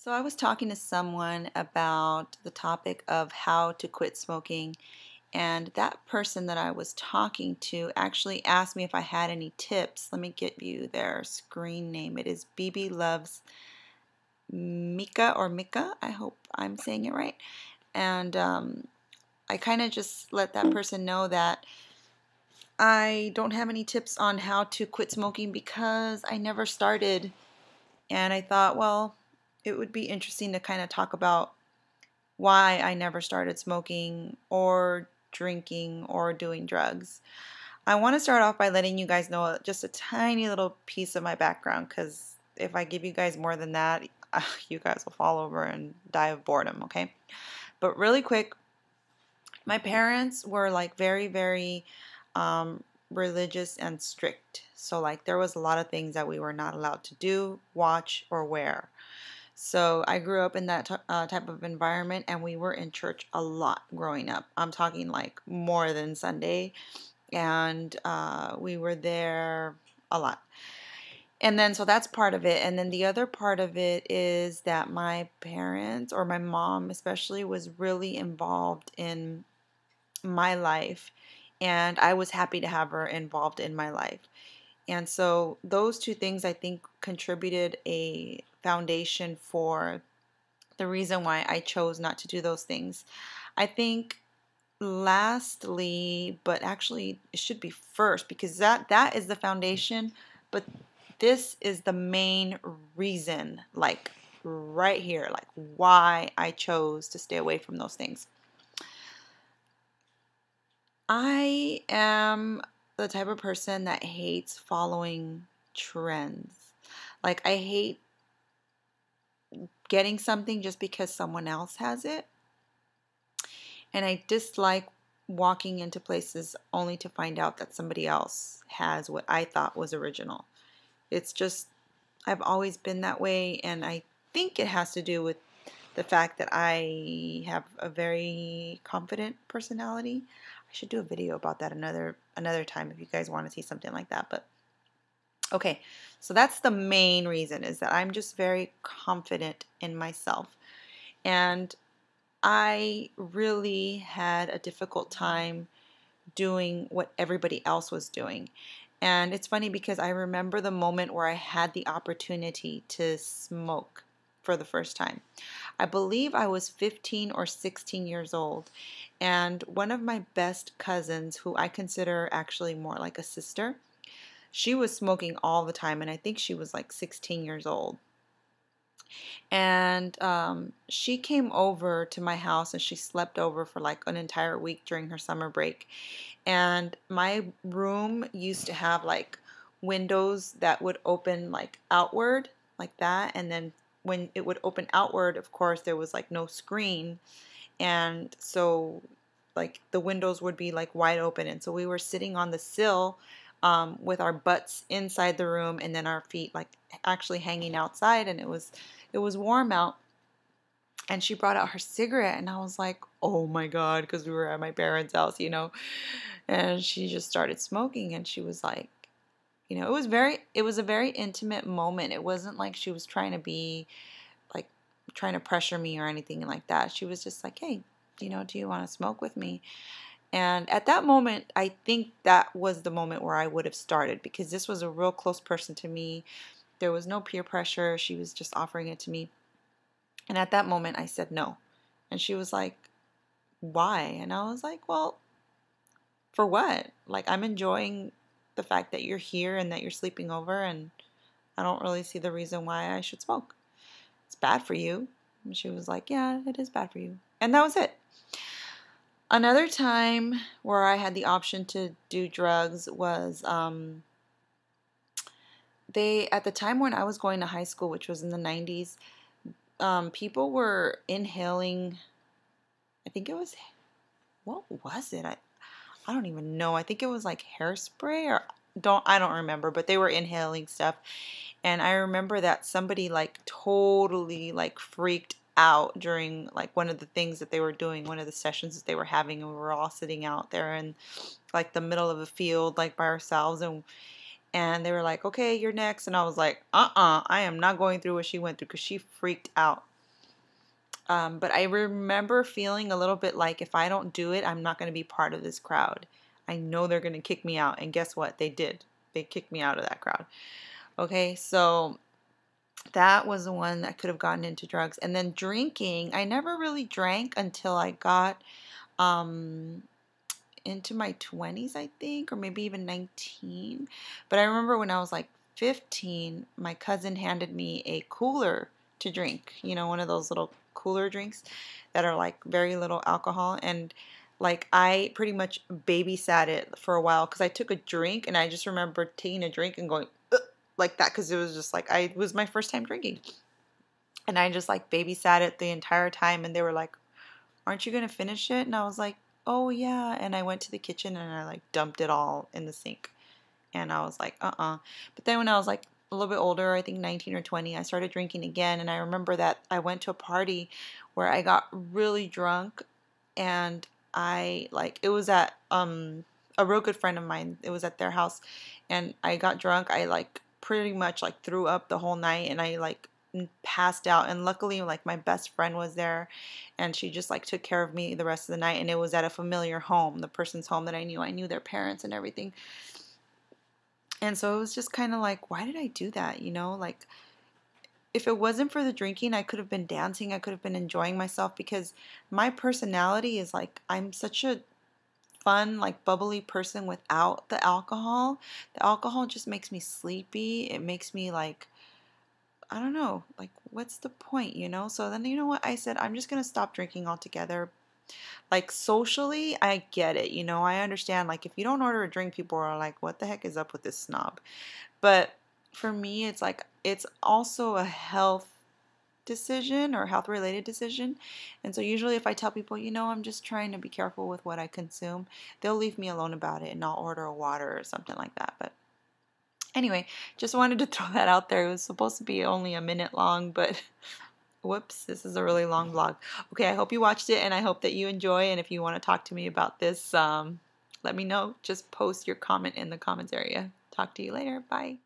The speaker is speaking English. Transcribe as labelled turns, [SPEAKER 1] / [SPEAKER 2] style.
[SPEAKER 1] So I was talking to someone about the topic of how to quit smoking, and that person that I was talking to actually asked me if I had any tips. Let me get you their screen name. It is BB Loves Mika or Mika. I hope I'm saying it right. And I kind of just let that person know that I don't have any tips on how to quit smoking because I never started. And I thought, well, it would be interesting to kind of talk about why I never started smoking or drinking or doing drugs. I want to start off by letting you guys know just a tiny little piece of my background because if I give you guys more than that, you guys will fall over and die of boredom, okay? But really quick, my parents were like very, very religious and strict. So, like, there was a lot of things that we were not allowed to do, watch, or wear. So I grew up in that type of environment, and we were in church a lot growing up. I'm talking like more than Sunday, and we were there a lot. And then, so that's part of it. And then the other part of it is that my parents, or my mom especially, was really involved in my life, and I was happy to have her involved in my life. And so those two things I think contributed a foundation for the reason why I chose not to do those things. I think lastly, but actually it should be first because that is the foundation, but this is the main reason, like right here, like why I chose to stay away from those things. I am the type of person that hates following trends. Like, I hate getting something just because someone else has it. And I dislike walking into places only to find out that somebody else has what I thought was original. It's just, I've always been that way, and I think it has to do with the fact that I have a very confident personality. I should do a video about that another time if you guys want to see something like that. But okay, so that's the main reason, is that I'm just very confident in myself. And I really had a difficult time doing what everybody else was doing. And it's funny because I remember the moment where I had the opportunity to smoke for the first time. I believe I was 15 or 16 years old, and one of my best cousins, who I consider actually more like a sister, she was smoking all the time, and I think she was like 16 years old. And she came over to my house, and she slept over for like an entire week during her summer break. And my room used to have like windows that would open like outward, like that. And then when it would open outward, of course, there was like no screen. And so, like, the windows would be like wide open. And so we were sitting on the sill with our butts inside the room, and then our feet like actually hanging outside. And it was warm out. And she brought out her cigarette, and I was like, oh my God, because we were at my parents' house. And she just started smoking, and she was like, it was a very intimate moment. It wasn't like she was trying to be like trying to pressure me or anything like that. She was just like, hey, do you want to smoke with me? And at that moment, I think that was the moment where I would have started, because this was a real close person to me. There was no peer pressure. She was just offering it to me. And at that moment, I said no. And she was like, why? And I was like, well, for what? Like, I'm enjoying the fact that you're here and that you're sleeping over, and I don't really see the reason why I should smoke. It's bad for you. And she was like, yeah, it is bad for you. And that was it. Another time where I had the option to do drugs was at the time when I was going to high school, which was in the 90s, people were inhaling, I think it was, what was it? I don't even know. I think it was like hairspray, or I don't remember, but they were inhaling stuff. And I remember that somebody like totally like freaked out during like one of the things that they were doing, one of the sessions that they were having, and we were all sitting out there in like the middle of a field like by ourselves, and they were like, okay, you're next. And I was like, I am not going through what she went through, because she freaked out. But I remember feeling a little bit like if I don't do it, I'm not going to be part of this crowd. I know they're going to kick me out. And guess what? They did. They kicked me out of that crowd. Okay, so that was the one that could have gotten into drugs. And then drinking, I never really drank until I got um, into my 20s, I think, or maybe even 19. But I remember when I was like 15, my cousin handed me a cooler to drink, you know, one of those little cooler drinks that are like very little alcohol. And like I pretty much babysat it for a while because I took a drink and I just remember taking a drink and going "Ugh," like that because it was just like it was my first time drinking. And I just like babysat it the entire time and they were like, "Aren't you going to finish it?" And I was like, "Oh yeah." And I went to the kitchen and I like dumped it all in the sink. And I was like, But then when I was like a little bit older, I think 19 or 20, I started drinking again. And I remember that I went to a party where I got really drunk and I like it was at a real good friend of mine. It was at their house and I got drunk. I like pretty much like threw up the whole night and I like passed out, and luckily like my best friend was there and she just like took care of me the rest of the night, and it was at a familiar home, the person's home that I knew their parents and everything. And so it was just kind of like, why did I do that, you know? Like if it wasn't for the drinking, I could have been dancing, I could have been enjoying myself, because my personality is like I'm such a fun, like bubbly person without the alcohol. The alcohol just makes me sleepy. It makes me like, I don't know, like what's the point, you know? So then you know what? I said I'm just gonna stop drinking altogether. Like socially, I get it, you know, I understand like if you don't order a drink, people are like, what the heck is up with this snob? But for me, it's like it's also a health decision or health related decision. And so usually if I tell people, you know, I'm just trying to be careful with what I consume, they'll leave me alone about it and I'll order a water or something like that. But anyway, just wanted to throw that out there. It was supposed to be only a minute long, but whoops, this is a really long vlog. Okay, I hope you watched it and I hope that you enjoy. And if you want to talk to me about this, let me know. Just post your comment in the comments area. Talk to you later. Bye.